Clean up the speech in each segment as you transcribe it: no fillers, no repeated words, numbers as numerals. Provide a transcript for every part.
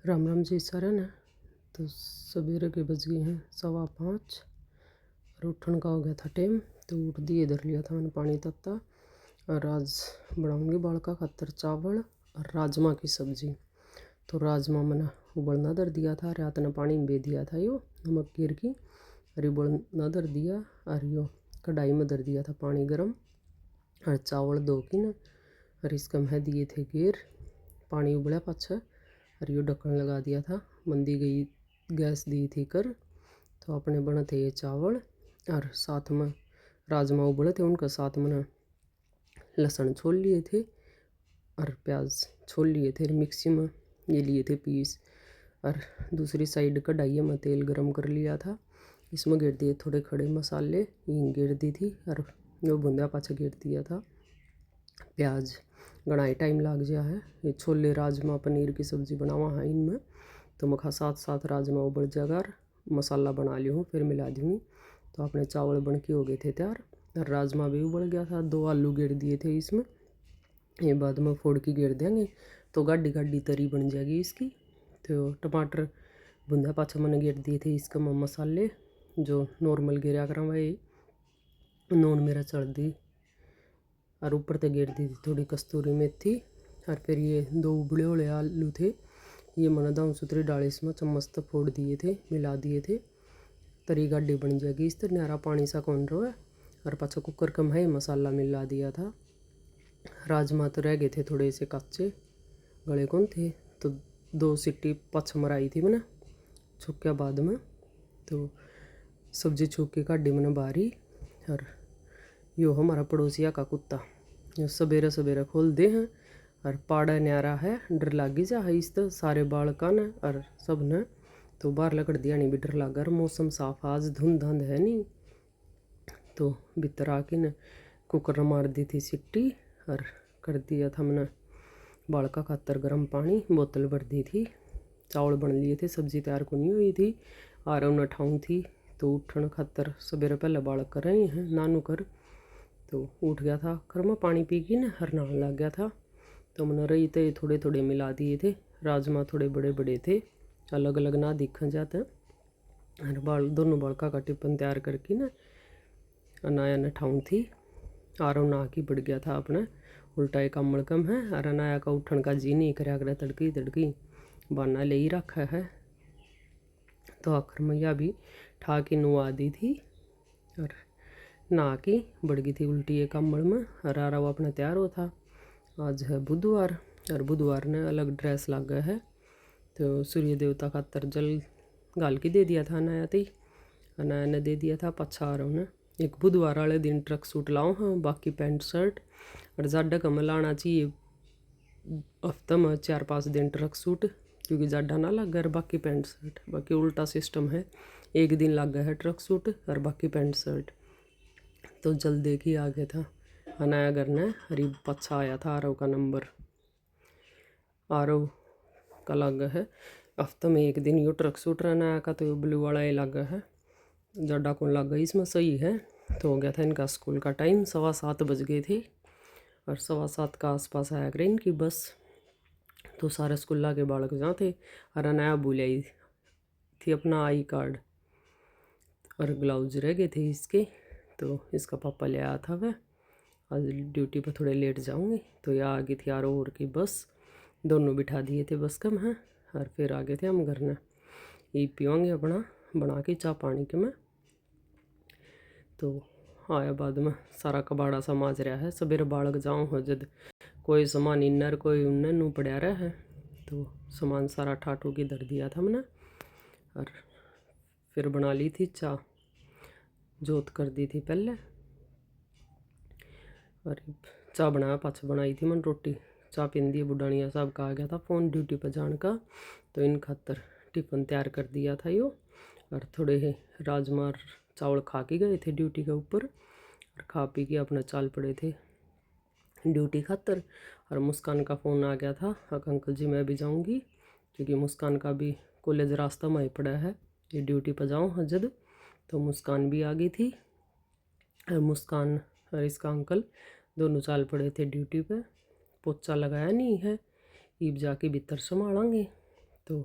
राम राम जी सारे ने। तो सवेरे के बज गए हैं 5:15 और उठने का हो गया था टाइम। तो उठ दिए, इधर लिया था मैंने पानी तत्ता। और आज बनाऊंगी बाड़का खातर चावल और राजमा की सब्जी। तो राजमा मैंने उबलना धर दिया था, रात ने पानी में बे दिया था यो नमक गिर की। और उबलना धर दिया और यो कढ़ाई में धर दिया था पानी गर्म। और चावल धो की न और इसका मैं दिए थे गिर। पानी उबला पाछा और यो ढक्कन लगा दिया था, मंदी गई गैस दी थी कर। तो अपने बने थे ये चावल और साथ में राजमा उबले थे, उनका साथ में लहसुन छोल लिए थे और प्याज छोल लिए थे, मिक्सी में ये लिए थे पीस। और दूसरी साइड कढ़ाई में तेल गरम कर लिया था, इसमें गिर दिए थोड़े खड़े मसाले, हींग गिर दी थी और यो बूंदा पाछा गिर दिया था प्याज। घना टाइम लग गया है। ये छोले राजमा पनीर की सब्ज़ी बनावा है इनमें। तो मखा साथ साथ राजमा उबल जाएगा और मसाला बना ली हूँ, फिर मिला दूँगी। तो अपने चावल बन के हो गए थे तैयार और राजमा भी उबल गया था। 2 आलू गिर दिए थे इसमें, ये बाद में फोड़ के गिर देंगे तो गाढ़ी गाढ़ी तरी बन जाएगी इसकी। तो टमाटर बूंदा पाछा मैंने गिर दिए थे इसके में मसाले जो नॉर्मल गिरा करा वही नून मिर्च हल्दी और ऊपर से गिर दी थी थोड़ी कस्तूरी मेथी। और फिर ये 2 उबले हुए आलू थे, ये मैंने दाऊ सुतरी डाली इसमें चम्मच तक फोड़ दिए थे, मिला दिए थे। तरी गाढ़ी बन जाएगी इस तरह, न्यारा पानी सा कौन रहा है। और पाछा कुकर कम है मसाला मिला दिया था। राजमा तो रह गए थे थोड़े से कच्चे, गले कौन थे। तो 2 सीटी पछ मराई थी मैंने छुक्या बाद में। तो सब्जी छूक के काटी मैंने बारी। और यो हमारा पड़ोसिया का कुत्ता यो सवेरे सवेरे खोल दे हैं और पाड़ा न्यारा है, डर लागी जा है इस तो सारे बालका ने और सब ने। तो बाहर लकड़ दिया नहीं भी डर लगा, और मौसम साफ आज धुंध धंध है नहीं। तो भीतर आके न कुकर मार दी थी सीटी और कर दिया था मैंने बालका खातर गर्म पानी, बोतल भर दी थी। चावल बन लिए थे, सब्जी तैयार को नहीं हुई थी, आरव न ठाऊँ थी। तो उठन खातर सवेरे पहले बालक कर रहे हैं नानू कर। तो उठ गया था खर में पानी पी के न हर नहाने लग गया था। तो मैंने रही थे थोड़े थोड़े मिला दिए थे, राजमा थोड़े बड़े बड़े थे, अलग अलग ना दिखा जाते। और दोनों बालका का टिफिन तैयार करके न अनाया न ठाऊँ थी। आरव नहा की बढ़ गया था अपने, उल्टा एक कम मड़कम है। और अनाया का उठन का जी नहीं कराया करे, तड़की तड़की बहाना ले ही रखा है। तो आखिर मैया भी ठा के नुआ दी थी और नहा की बढ़ गई थी उल्टी एक कम्बल में। और आरव अपना तैयार हो था। आज है बुधवार और बुधवार ने अलग ड्रेस लग गया है। तो सूर्य देवता खातर जल गाल के दे दिया था अनाया थी, अनाया ने दे दिया था पच्छा आरव ने। एक बुधवार वाले दिन ट्रक सूट लाऊँ हाँ, बाकी पैंट शर्ट। और ज़्यादा कम लाना चाहिए हफ्ते में 4-5 दिन ट्रक सूट, क्योंकि ज़्यादा ना लग गया। बाकी पैंट शर्ट, बाकी उल्टा सिस्टम है, एक दिन लग गया है ट्रक सूट और बाकी पैंट शर्ट। तो जल्द देखी आ गया था अनाया घर ने, हरी पच्छा आया था आरव का नंबर। आरव का लग है हफ्ते में एक दिन यो ट्रक सूट अनाया का, तो यो ब्लू वाला ये लगा है, ज़्यादा कौन लग गई इसमें सही है। तो हो गया था इनका स्कूल का टाइम, 7:15 बज गए थे और 7:15 का आसपास आया करें इनकी बस। तो सारे स्कूल के बालक जहाँ थे और अनाया भूल आई थी अपना आई कार्ड और ग्लव्स रह गए थे इसके। तो इसका पापा ले आया था वह, आज ड्यूटी पर थोड़े लेट जाऊँगी। तो यह आ गई थी आरो और की बस, दोनों बिठा दिए थे बस कम है। और फिर आ गए थे हम घर ने, ये पियोंगे अपना बना के चाय पानी के में। तो आया बाद में सारा कबाड़ा सा माज रहा है, सवेरे बालक जाऊँ हो जद कोई सामान इन्नर कोई उन्नर नू पड़ा रहा है। तो सामान सारा ठाठू की धर दिया था मैंने और फिर बना ली थी चाय, जोत कर दी थी पहले। और चाय बनाया पाछा बनाई थी मैंने रोटी, चाय पीन दी। बुढ़ानिया साहब का आ गया था फ़ोन ड्यूटी पर जाने का, तो इन खातर टिफ़िन तैयार कर दिया था यो। और थोड़े राजमा चावल खा के गए थे ड्यूटी के ऊपर और खा पी के अपना चाल पड़े थे ड्यूटी खातर। और मुस्कान का फ़ोन आ गया था, अंकल जी मैं भी जाऊंगी, क्योंकि मुस्कान का भी कॉलेज रास्ता में ही पड़ा है, ये ड्यूटी पर जाऊँ हजद। तो मुस्कान भी आ गई थी और मुस्कान और इसका अंकल दोनों चाल पड़े थे ड्यूटी पे। पोचा लगाया नहीं है, ईब जाके भीतर संभालेंगे। तो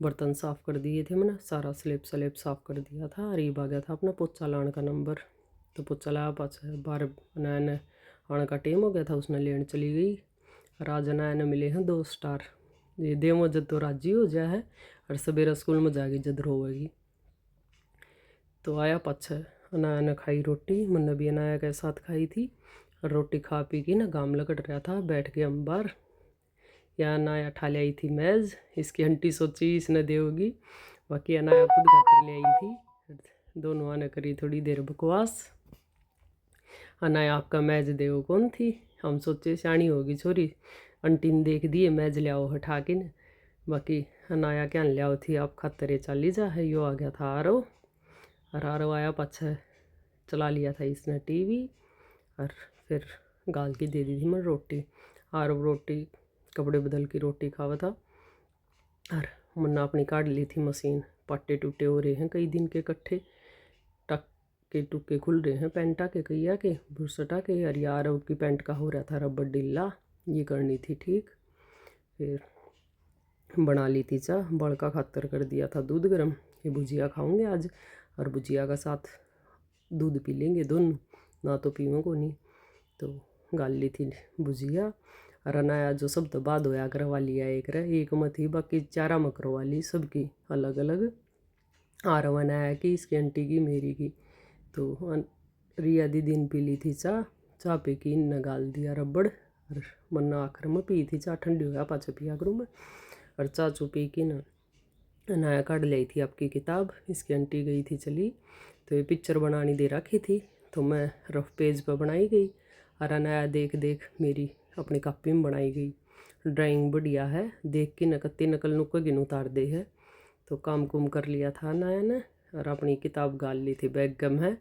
बर्तन साफ़ कर दिए थे मैंने, सारा स्लेब साफ़ कर दिया था। अरीब आ गया था अपना पोचा लाने का नंबर, तो पोचा लाया पाछा बार नया आने का टाइम हो गया था, उसने लेने चली गई। राजा नया मिले हैं 2 स्टार। ये देवो जद तो राजी हो जाए है और सवेरा स्कूल में जाएगी जद रोवेगी। तो आया पाछा अनाया ने खाई रोटी, मैंने भी अनाया के साथ खाई थी। और रोटी खा पी के ना गाम लकट रहा था, बैठ के हम बाहर। या अनाया ठा ले आई थी मेज़, इसकी आंटी सोची इसने देगी, बाकी अनाया खुद खाकर ले आई थी। दोनों आने करी थोड़ी देर बकवास। अनाया आपका मैज देव कौन थी, हम सोचे सियाणी होगी छोरी, आंटी ने देख दिए मैज ले आओ हटा के न। बाकी अनाया क्या ले आओ थी आप खातर चाली जा है। यो आ गया था आरो, और आरो आया पाछा चला लिया था इसने टीवी, और फिर गाल की दे दी थी मैं रोटी। आरो रोटी कपड़े बदल की रोटी खावा था, और मन्ना अपनी काट ली थी मशीन। पाटे टूटे हो रहे हैं कई दिन के इकट्ठे, टक्के टुक्के खुल रहे हैं पैंटा के, कैया के बुरसटा के। और यार उसकी पैंट का हो रहा था रबड़ ढीला, ये करनी थी ठीक। फिर बना ली थी चाह, बड़का खातर कर दिया था दूध गर्म। ये भुजिया खाऊंगे आज, और भुजिया का साथ दूध पी लेंगे दोनों, ना तो पीऊँ को नहीं। तो गाल ली थी भुजिया। और अनाया जो सब तो बाद होया करवा लिया एक में थी, बाकी चारा में करवा ली सबकी अलग अलग। आर अनाया की, इसकी आंटी की, मेरी की। तो रिया दीदी ने पी ली थी चाह पी की इन्हें गाल दिया रबड़। और मन्ना आखिर में पी थी चाह, ठंडी होया पाछा पिया करूँ मैं। और चाह चू पी की ना अनाया काट लाई थी आपकी किताब, इसकी आंटी गई थी चली। तो ये पिक्चर बनानी दे रखी थी, तो मैं रफ पेज पर बनाई गई। और अनाया देख देख मेरी अपनी कॉपी में बनाई गई। ड्राइंग बढ़िया है, देख के नकत्ती नकल नुक्का गिन उतार दे है। तो काम कुम कर लिया था अनाया ने, और अपनी किताब गाल ली थी बैग गम है।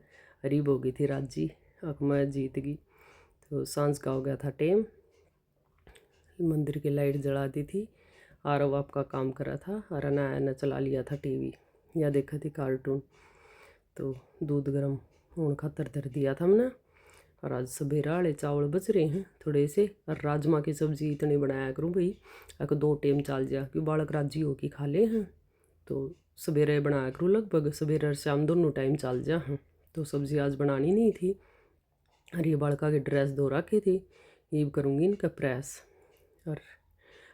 अरीब हो गई थी राजी, अब मैं जीत गई। तो सांझ का हो गया था टेम, मंदिर की लाइट जला दी थी। आरव आपका काम करा था, और अनाया ने चला लिया था टीवी या देखा थी कार्टून। तो दूध गर्म होने खातर धर दिया था हमने। और आज सवेरा वाले चावल बच रहे हैं थोड़े से, और राजमा की सब्ज़ी इतनी बनाया करूँ भाई अगर 2 टाइम चल जा, क्योंकि बालक राजी हो के खा ले हैं। तो सवेरे बनाया करूँ, लगभग सवेरे और शाम दोनों टाइम चल जा हैं। तो सब्ज़ी आज बनानी नहीं थी। और ये बालका की ड्रेस धो रखी थी, ये करूँगी इनका प्रेस। और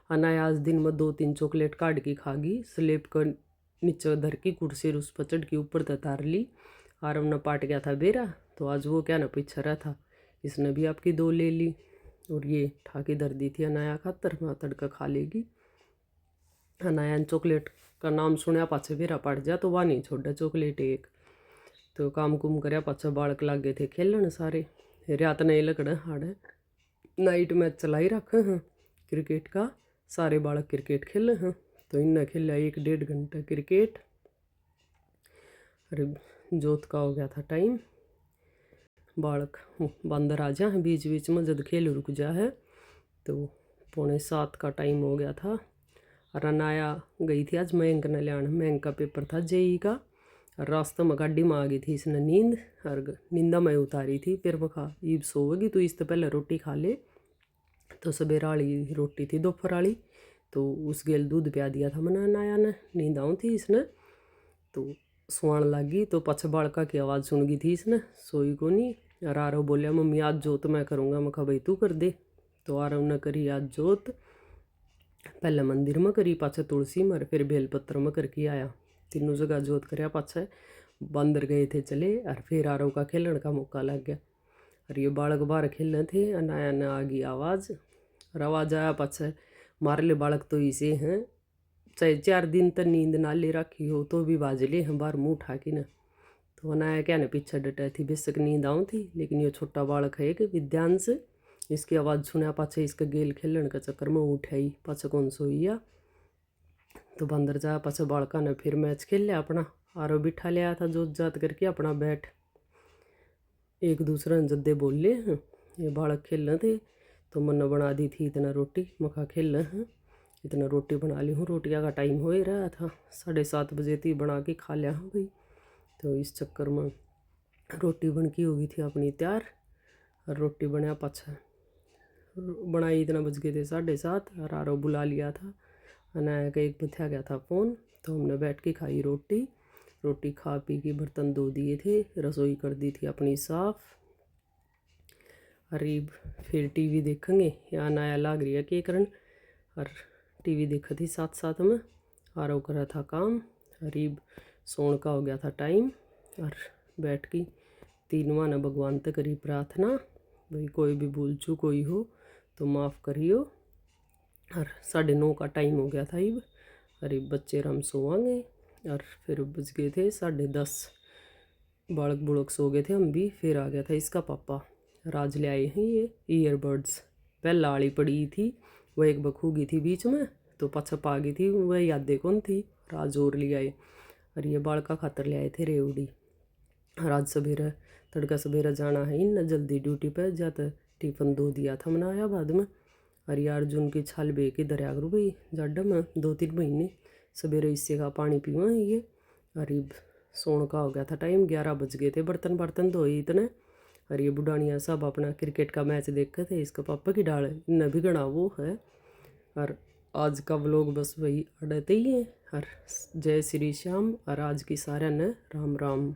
अनाया आज दिन में 2-3 चॉकलेट काट की खागी, स्लेब कर नीचे धर की कुर्सी उस पर चढ़ के ऊपर ततार ली। आरव ने पाट गया था बेरा, तो आज वो क्या ना पीछे रहा था, इसने भी आपकी 2 ले ली। और ये ठाकी धर दी थी अनाया खातर, मैं तड़का खा लेगी। अनाया ने चॉकलेट का नाम सुनया पाछे बेरा पाट जा, तो वह नहीं छोड़ा चॉकलेट एक। तो काम कुम करया पाछे बालक लाग गए थे खेलन सारे, रात नहीं लकड़ हाड़ नाइट मैच चलाई रखे हैं क्रिकेट का, सारे बालक क्रिकेट खेले हैं। तो इनने खेला 1-1.5 घंटा क्रिकेट। अरे जोत का हो गया था टाइम, बालक बंदर आ जा है बीच बीच में जब खेल रुक जा है। तो 6:45 का टाइम हो गया था। और अनाया गई थी आज मयंक ने लियान, मयंक का पेपर था जेई का। और रास्ते में गाड़ी में आ गई थी इसने नींद, और नींदा में उतारी थी। फिर वो खा ईब सोएगी तो इससे पहले रोटी खा ले। तो सवेरा वाली रोटी थी दोपहर वाली, तो उस गेल दूध पिया दिया था मैंने अनाया ने, नींद आऊँ थी इसने। तो सुहान लगी, तो पछ बालका की आवाज़ सुन गई थी इसने, सोई को नहीं। और आरव बोलिया मम्मी आज जोत मैं करूँगा, मैं कहा भाई तू कर दे। तो आरव ने करी आज जोत, पहले मंदिर में करी, पाछे तुलसी में, फिर बेलपत्र में करके आया। तीनों जगह जोत करया पाछे बंदर गए थे चले। और फिर आरव का खेलने का मौका लग गया। और ये बालक बाहर खेलने थे, अनाया ने आ गई आवाज़। और आवाज़ आया पाछे मारे ले बालक तो इसे हैं, चाहे 4 दिन तक नींद ना ले रखी हो तो भी बाजले हैं बाहर मुँह उठा के न। तो अनाया क्या ना पीछे डटे थी, बेशक नींद आऊँ थी, लेकिन ये छोटा बालक है कि विद्यांश, इसकी आवाज़ सुना पाछे इसका गेल खेलने का चक्कर में उठाई, पाछे कौन सोइया। तो बंदर जा पाछे बालका ने फिर मैच खेल लिया अपना, आरो बिठा लिया था जोत जात करके अपना बैठ। एक दूसरे ने जद्दे बोल ले हैं, ये बालक खेल रहे थे। तो मैंने बना दी थी इतना रोटी, मखा खेल रहे हैं इतना रोटी बना ली हूँ। रोटियाँ का टाइम हो ही रहा था, 7:30 बजे थी, बना के खा लिया हूँ भाई। तो इस चक्कर में रोटी बन की हो गई थी अपनी तैयार। और रोटी बनया पाछा बनाई इतना बज गए थे 7:30। और आरो बुला लिया था, अनाया का एक बथा गया था फ़ोन, तो हमने बैठ के खाई रोटी। रोटी खा पी के बर्तन धो दिए थे, रसोई कर दी थी अपनी साफ़। अरीब फिर टीवी देखेंगे, या अनाया लाग रही है के करन, और टीवी देखा थी साथ साथ में। आरव करा था काम। अरीब सोने का हो गया था टाइम, और बैठ के तीनवा ने भगवान तक करी प्रार्थना, भाई कोई भी भूल चूक कोई हो तो माफ़ करियो। और 9:30 का टाइम हो गया था इब। अरीब बच्चे हम सोवांगे, और फिर बज गए थे 10:30। बालक बुड़क सो गए थे, हम भी। फिर आ गया था इसका पापा। राज ले आए हैं ये ईयरबड्स, पहला वाली पड़ी थी, वह एक बखू गई थी बीच में, तो पछप आ गई थी, वह यादें कौन थी। राज और ले आए, और ये बालका खातर ले आए थे रेवड़ी। राज सवेरे तड़का सवेरे जाना है इन जल्दी ड्यूटी पे, जाते टिफ़िन दो दिया था मनाया बाद में। और ये अर्जुन की छाल बे के दरिया करूँ भाई जाडा में 2-3 महीने सवेरे इससे का पानी पीवा ये। अरीब सोने का हो गया था टाइम, 11 बज गए थे। बर्तन बर्तन धोए इतने, और ये बुढ़ानियाँ सब अपना क्रिकेट का मैच देखे थे। इसका पापा की डाल इन्हें भी गणा वो है। और आज का व्लॉग बस वही अड़ते ही है। और जय श्री श्याम, और आज की सारे ने राम राम।